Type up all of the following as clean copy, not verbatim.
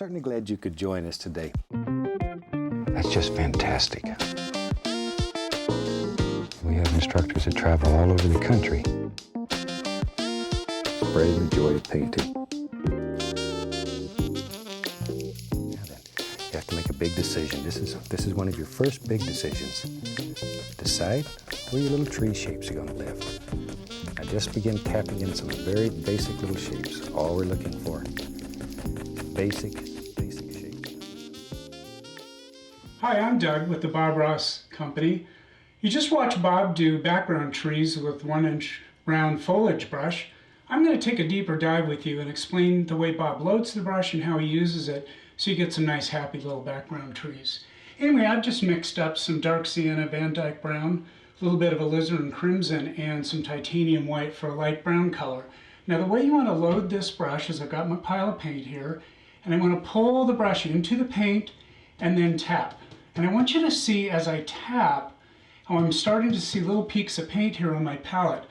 Certainly glad you could join us today. That's just fantastic. We have instructors that travel all over the country. Spreading the joy of painting. Now then, you have to make a big decision. This is one of your first big decisions. Decide where your little tree shapes are going to live. Now just begin tapping in some very basic little shapes. All we're looking for. Basic shapes. Hi, I'm Doug with the Bob Ross Company. You just watched Bob do background trees with 1-inch round foliage brush. I'm going to take a deeper dive with you and explain the way Bob loads the brush and how he uses it so you get some nice happy little background trees. Anyway, I've just mixed up some dark sienna Van Dyke brown, a little bit of alizarin crimson, and some titanium white for a light brown color. Now the way you want to load this brush is I've got my pile of paint here, and I want to pull the brush into the paint and then tap. And I want you to see as I tap how I'm starting to see little peaks of paint here on my palette.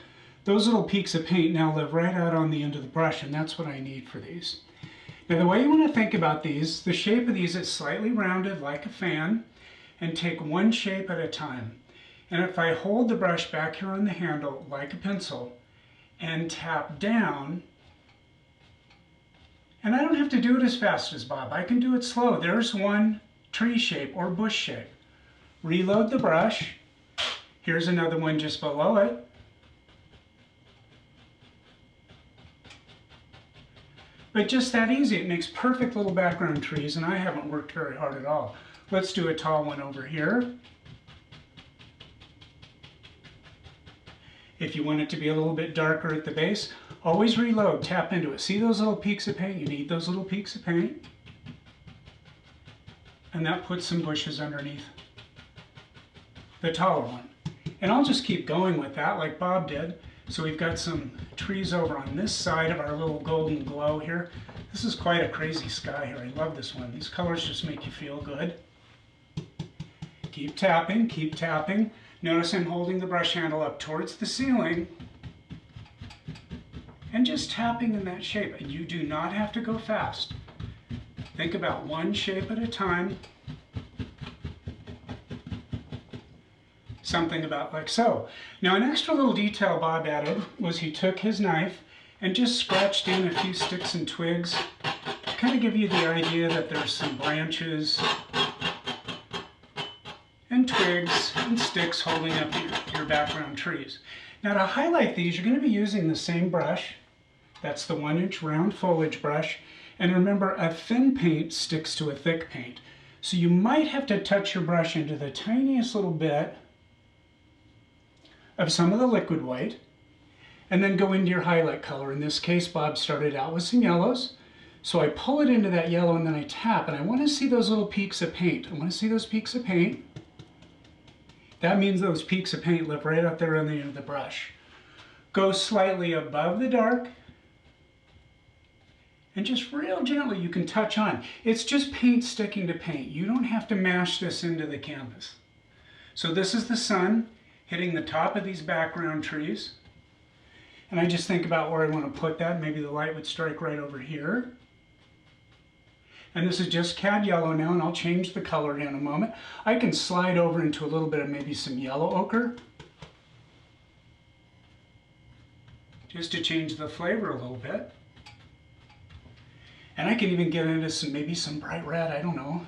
Those little peaks of paint now live right out on the end of the brush, and that's what I need for these. Now the way you want to think about these, the shape of these is slightly rounded like a fan, and take one shape at a time. And if I hold the brush back here on the handle like a pencil and tap down, and I don't have to do it as fast as Bob, I can do it slow. There's one tree shape or bush shape. Reload the brush. Here's another one just below it. But just that easy, it makes perfect little background trees, and I haven't worked very hard at all. Let's do a tall one over here. If you want it to be a little bit darker at the base, always reload, tap into it. See those little peaks of paint? You need those little peaks of paint. And that puts some bushes underneath the taller one. And I'll just keep going with that like Bob did. So we've got some trees over on this side of our little golden glow here. This is quite a crazy sky here. I love this one. These colors just make you feel good. Keep tapping, keep tapping. Notice I'm holding the brush handle up towards the ceiling and just tapping in that shape. And you do not have to go fast. Think about one shape at a time. Something about like so. Now an extra little detail Bob added was he took his knife and just scratched in a few sticks and twigs to kind of give you the idea that there's some branches and twigs and sticks holding up your background trees. Now to highlight these, you're going to be using the same brush. That's the 1-inch round foliage brush. And remember, a thin paint sticks to a thick paint. So you might have to touch your brush into the tiniest little bit of some of the liquid white, and then go into your highlight color. In this case, Bob started out with some yellows. So I pull it into that yellow and then I tap, and I want to see those little peaks of paint. I want to see those peaks of paint. That means those peaks of paint live right up there on the end of the brush. Go slightly above the dark, and just real gently you can touch on. It's just paint sticking to paint. You don't have to mash this into the canvas. So this is the sun hitting the top of these background trees. And I just think about where I want to put that. Maybe the light would strike right over here. And this is just cad yellow now, and I'll change the color in a moment. I can slide over into a little bit of maybe some yellow ochre, just to change the flavor a little bit. And I can even get into some, maybe some bright red, I don't know.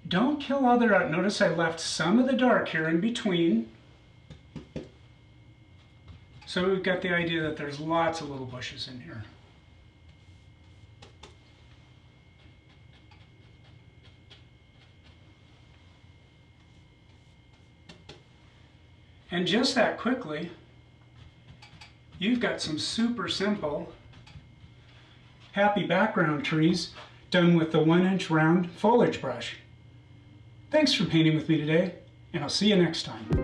Don't kill all the dark. Notice I left some of the dark here in between. So we've got the idea that there's lots of little bushes in here. And just that quickly, you've got some super simple, happy background trees done with the 1-inch round foliage brush. Thanks for painting with me today, and I'll see you next time.